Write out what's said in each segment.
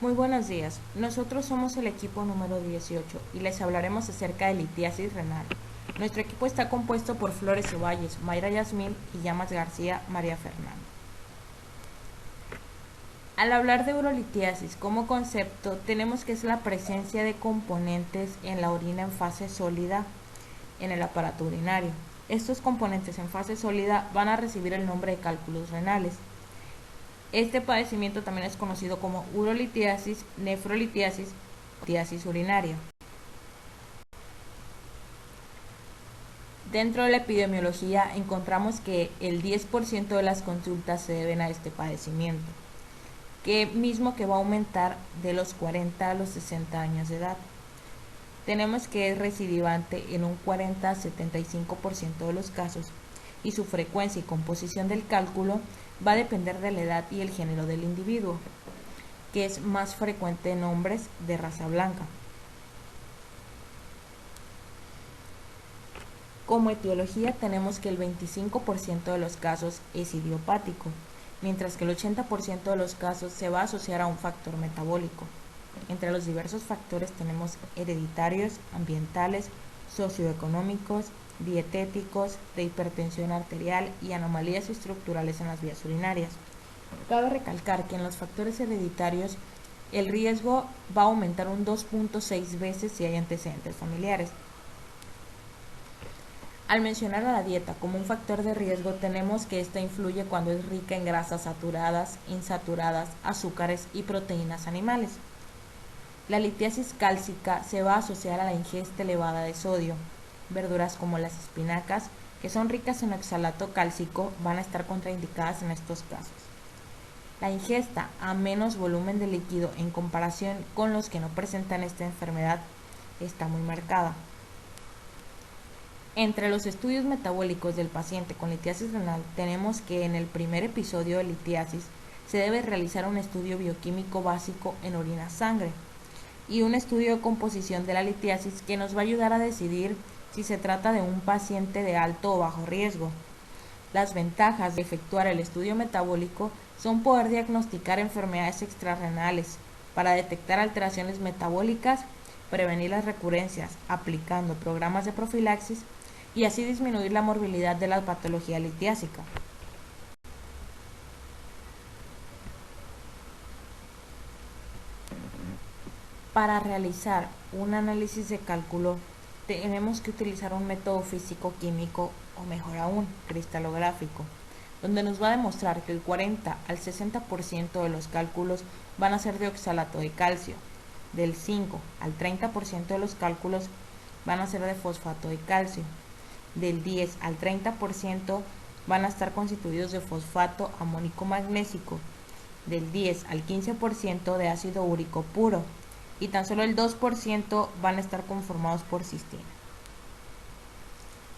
Muy buenos días, nosotros somos el equipo número 18 y les hablaremos acerca de litiasis renal. Nuestro equipo está compuesto por Flores Ceballos, Mayra Yasmín y Llamas García María Fernanda. Al hablar de urolitiasis como concepto, tenemos que es la presencia de componentes en la orina en fase sólida en el aparato urinario. Estos componentes en fase sólida van a recibir el nombre de cálculos renales. Este padecimiento también es conocido como urolitiasis, nefrolitiasis o litiasis urinaria. Dentro de la epidemiología encontramos que el 10% de las consultas se deben a este padecimiento, que va a aumentar de los 40 a los 60 años de edad. Tenemos que es recidivante en un 40 a 75% de los casos y su frecuencia y composición del cálculo va a depender de la edad y el género del individuo, que es más frecuente en hombres de raza blanca. Como etiología tenemos que el 25% de los casos es idiopático, mientras que el 80% de los casos se va a asociar a un factor metabólico. Entre los diversos factores tenemos hereditarios, ambientales, socioeconómicos, dietéticos, de hipertensión arterial y anomalías estructurales en las vías urinarias. Cabe recalcar que en los factores hereditarios el riesgo va a aumentar un 2.6 veces si hay antecedentes familiares. Al mencionar a la dieta como un factor de riesgo, tenemos que esta influye cuando es rica en grasas saturadas, insaturadas, azúcares y proteínas animales. La litiasis cálcica se va a asociar a la ingesta elevada de sodio. Verduras como las espinacas, que son ricas en oxalato cálcico, van a estar contraindicadas en estos casos. La ingesta a menos volumen de líquido en comparación con los que no presentan esta enfermedad está muy marcada. Entre los estudios metabólicos del paciente con litiasis renal tenemos que en el primer episodio de litiasis se debe realizar un estudio bioquímico básico en orina-sangre y un estudio de composición de la litiasis que nos va a ayudar a decidir si se trata de un paciente de alto o bajo riesgo. Las ventajas de efectuar el estudio metabólico son poder diagnosticar enfermedades extrarrenales para detectar alteraciones metabólicas, prevenir las recurrencias aplicando programas de profilaxis y así disminuir la morbilidad de la patología litiásica. Para realizar un análisis de cálculo tenemos que utilizar un método físico-químico o mejor aún, cristalográfico, donde nos va a demostrar que el 40 al 60% de los cálculos van a ser de oxalato de calcio, del 5 al 30% de los cálculos van a ser de fosfato de calcio, del 10 al 30% van a estar constituidos de fosfato amónico magnésico, del 10 al 15% de ácido úrico puro y tan solo el 2% van a estar conformados por cistina.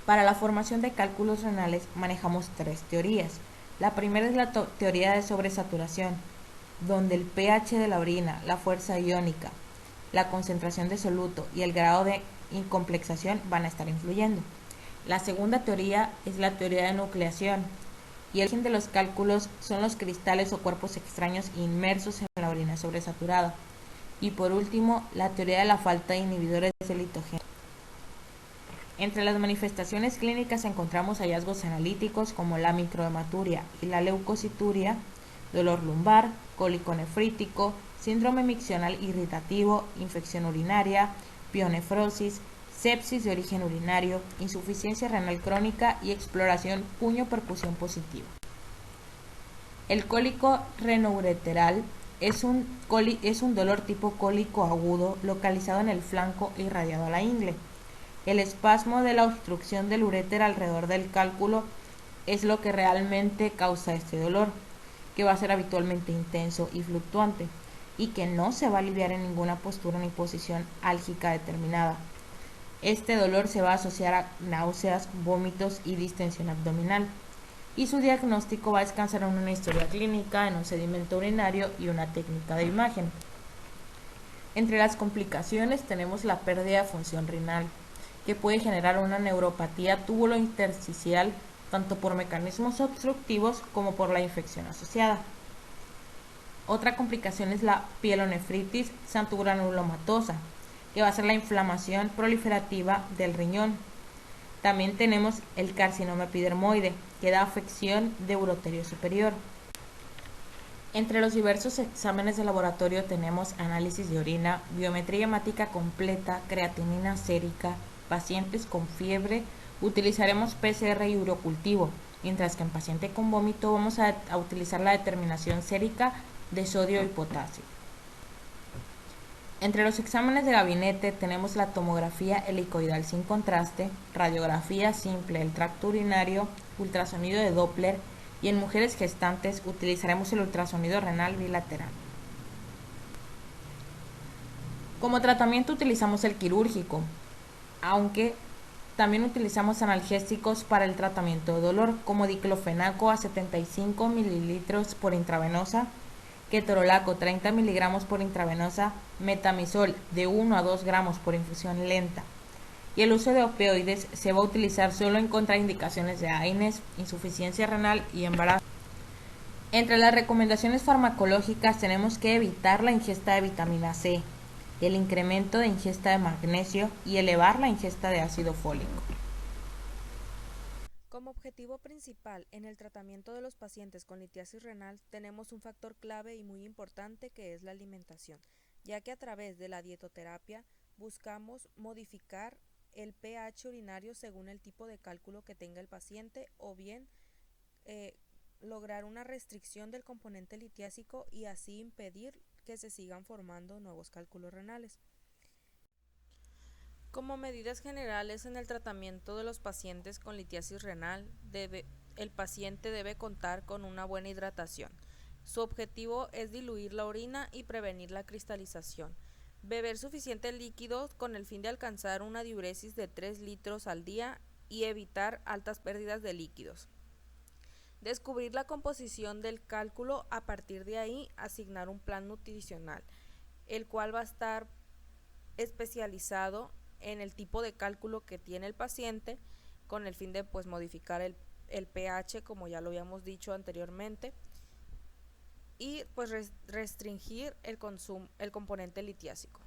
Para la formación de cálculos renales manejamos tres teorías. La primera es la teoría de sobresaturación, donde el pH de la orina, la fuerza iónica, la concentración de soluto y el grado de incomplexación van a estar influyendo. La segunda teoría es la teoría de nucleación, y el origen de los cálculos son los cristales o cuerpos extraños inmersos en la orina sobresaturada. Y por último, la teoría de la falta de inhibidores del litogeno. Entre las manifestaciones clínicas encontramos hallazgos analíticos como la microhematuria y la leucocituria, dolor lumbar, cólico nefrítico, síndrome miccional irritativo, infección urinaria, pionefrosis, sepsis de origen urinario, insuficiencia renal crónica y exploración puño-percusión positiva. El cólico renoureteral es un dolor tipo cólico agudo localizado en el flanco e irradiado a la ingle. El espasmo de la obstrucción del uréter alrededor del cálculo es lo que realmente causa este dolor, que va a ser habitualmente intenso y fluctuante, y que no se va a aliviar en ninguna postura ni posición álgica determinada. Este dolor se va a asociar a náuseas, vómitos y distensión abdominal, y su diagnóstico va a descansar en una historia clínica, en un sedimento urinario y una técnica de imagen. Entre las complicaciones tenemos la pérdida de función renal, que puede generar una neuropatía túbulo-intersticial tanto por mecanismos obstructivos como por la infección asociada. Otra complicación es la pielonefritis santuogranulomatosa, que va a ser la inflamación proliferativa del riñón. También tenemos el carcinoma epidermoide, que da afección de uroterio superior. Entre los diversos exámenes de laboratorio tenemos análisis de orina, biometría hemática completa, creatinina sérica, pacientes con fiebre, utilizaremos PCR y urocultivo, mientras que en paciente con vómito vamos a utilizar la determinación sérica de sodio y potasio. Entre los exámenes de gabinete tenemos la tomografía helicoidal sin contraste, radiografía simple del tracto urinario, ultrasonido de Doppler y en mujeres gestantes utilizaremos el ultrasonido renal bilateral. Como tratamiento utilizamos el quirúrgico, aunque también utilizamos analgésicos para el tratamiento de dolor, como diclofenaco a 75 mililitros por intravenosa, ketorolaco 30 miligramos por intravenosa, metamizol de 1 a 2 gramos por infusión lenta. Y el uso de opioides se va a utilizar solo en contraindicaciones de AINES, insuficiencia renal y embarazo. Entre las recomendaciones farmacológicas tenemos que evitar la ingesta de vitamina C, el incremento de ingesta de magnesio y elevar la ingesta de ácido fólico. Como objetivo principal en el tratamiento de los pacientes con litiasis renal tenemos un factor clave y muy importante que es la alimentación, ya que a través de la dietoterapia buscamos modificar el pH urinario según el tipo de cálculo que tenga el paciente o bien eh, lograr una restricción del componente litiásico y así impedir que se sigan formando nuevos cálculos renales. Como medidas generales en el tratamiento de los pacientes con litiasis renal, el paciente debe contar con una buena hidratación. Su objetivo es diluir la orina y prevenir la cristalización. Beber suficiente líquido con el fin de alcanzar una diuresis de 3 litros al día y evitar altas pérdidas de líquidos. Descubrir la composición del cálculo, a partir de ahí asignar un plan nutricional, el cual va a estar especializado en el tipo de cálculo que tiene el paciente con el fin de pues modificar el pH como ya lo habíamos dicho anteriormente y pues restringir el componente litiásico.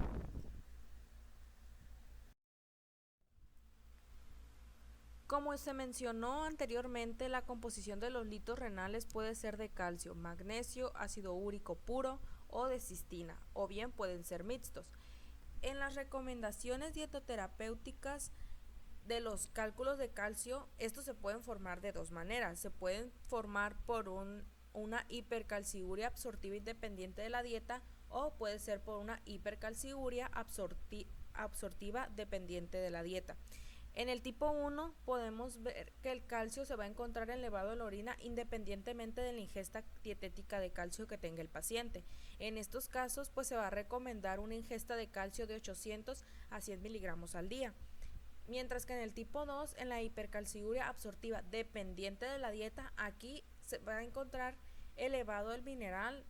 Como se mencionó anteriormente, la composición de los litos renales puede ser de calcio, magnesio, ácido úrico puro o de cistina, o bien pueden ser mixtos. En las recomendaciones dietoterapéuticas de los cálculos de calcio, estos se pueden formar de dos maneras. Se pueden formar por una hipercalciuria absortiva independiente de la dieta o puede ser por una hipercalciuria absortiva dependiente de la dieta. En el tipo 1 podemos ver que el calcio se va a encontrar elevado en la orina independientemente de la ingesta dietética de calcio que tenga el paciente. En estos casos pues se va a recomendar una ingesta de calcio de 800 a 100 miligramos al día. Mientras que en el tipo 2, en la hipercalciuria absortiva dependiente de la dieta, aquí se va a encontrar elevado el mineral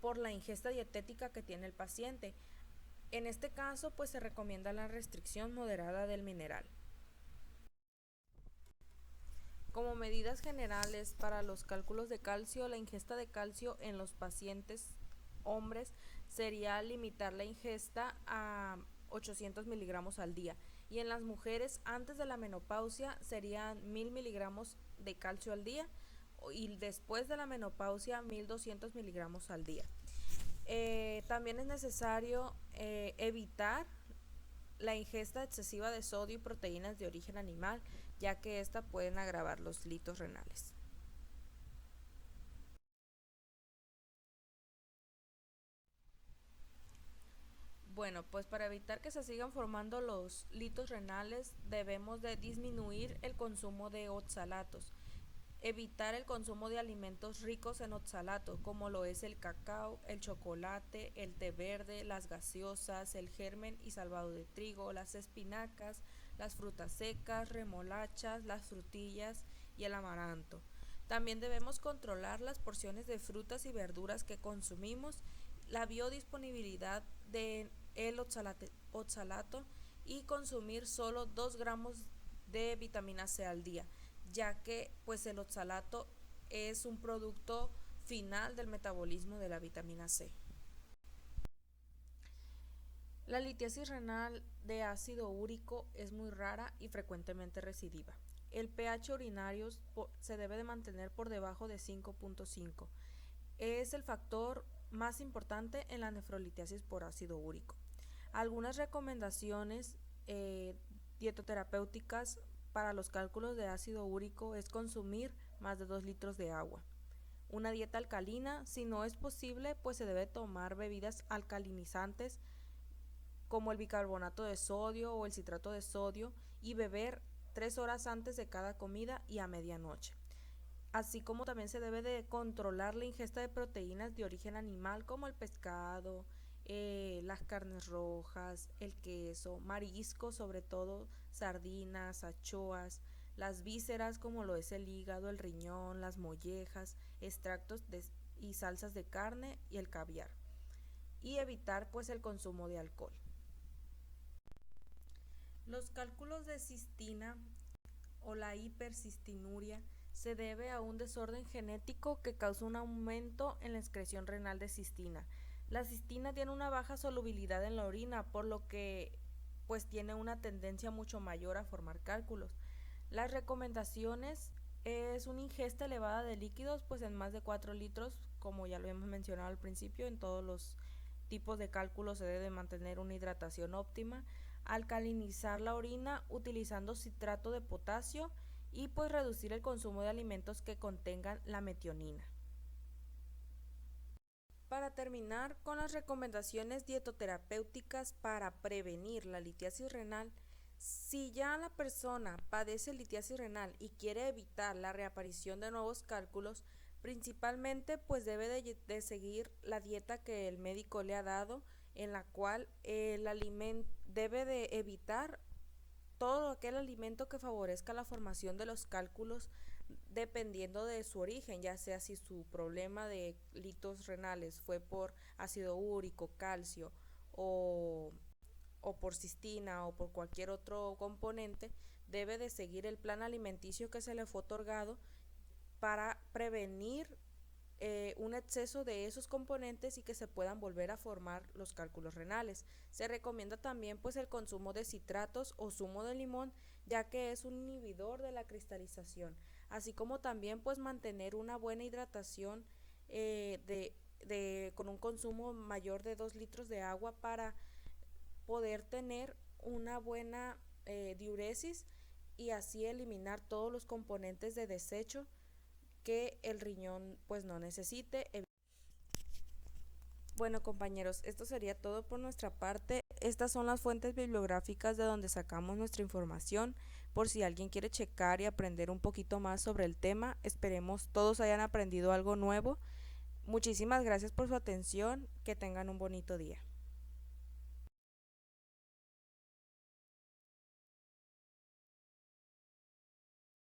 por la ingesta dietética que tiene el paciente. En este caso pues se recomienda la restricción moderada del mineral. Como medidas generales para los cálculos de calcio, la ingesta de calcio en los pacientes hombres sería limitar la ingesta a 800 miligramos al día y en las mujeres antes de la menopausia serían 1000 miligramos de calcio al día y después de la menopausia 1200 miligramos al día. También es necesario evitar la ingesta excesiva de sodio y proteínas de origen animal, ya que esta pueden agravar los litos renales. Bueno, pues para evitar que se sigan formando los litos renales, debemos de disminuir el consumo de oxalatos, evitar el consumo de alimentos ricos en oxalato, como lo es el cacao, el chocolate, el té verde, las gaseosas, el germen y salvado de trigo, las espinacas, las frutas secas, remolachas, las frutillas y el amaranto. También debemos controlar las porciones de frutas y verduras que consumimos, la biodisponibilidad de el oxalato y consumir solo 2 gramos de vitamina C al día, ya que pues el oxalato es un producto final del metabolismo de la vitamina C. La litiasis renal de ácido úrico es muy rara y frecuentemente recidiva. El pH urinario se debe de mantener por debajo de 5.5. Es el factor más importante en la nefrolitiasis por ácido úrico. Algunas recomendaciones dietoterapéuticas para los cálculos de ácido úrico es consumir más de 2 litros de agua. Una dieta alcalina, si no es posible, pues se debe tomar bebidas alcalinizantes como el bicarbonato de sodio o el citrato de sodio y beber 3 horas antes de cada comida y a medianoche. Así como también se debe de controlar la ingesta de proteínas de origen animal como el pescado, las carnes rojas, el queso, mariscos, sobre todo sardinas, anchoas, las vísceras como lo es el hígado, el riñón, las mollejas, extractos y salsas de carne y el caviar. Y evitar pues el consumo de alcohol. Los cálculos de cistina o la hipercistinuria se debe a un desorden genético que causa un aumento en la excreción renal de cistina. La cistina tiene una baja solubilidad en la orina, por lo que pues tiene una tendencia mucho mayor a formar cálculos. Las recomendaciones es una ingesta elevada de líquidos, pues en más de 4 litros, como ya lo hemos mencionado al principio. En todos los tipos de cálculos se debe mantener una hidratación óptima, alcalinizar la orina utilizando citrato de potasio y pues reducir el consumo de alimentos que contengan la metionina. Para terminar con las recomendaciones dietoterapéuticas para prevenir la litiasis renal, si ya la persona padece litiasis renal y quiere evitar la reaparición de nuevos cálculos, principalmente pues debe de seguir la dieta que el médico le ha dado, en la cual el alimento debe de evitar todo aquel alimento que favorezca la formación de los cálculos dependiendo de su origen, ya sea si su problema de litos renales fue por ácido úrico, calcio o por cistina o por cualquier otro componente. Debe de seguir el plan alimenticio que se le fue otorgado para prevenir un exceso de esos componentes y que se puedan volver a formar los cálculos renales. Se recomienda también pues el consumo de citratos o zumo de limón, ya que es un inhibidor de la cristalización, así como también pues mantener una buena hidratación con un consumo mayor de 2 litros de agua para poder tener una buena diuresis y así eliminar todos los componentes de desecho que el riñón pues no necesite. Bueno, compañeros, esto sería todo por nuestra parte. Estas son las fuentes bibliográficas de donde sacamos nuestra información, por si alguien quiere checar y aprender un poquito más sobre el tema. Esperemos todos hayan aprendido algo nuevo. Muchísimas gracias por su atención, que tengan un bonito día.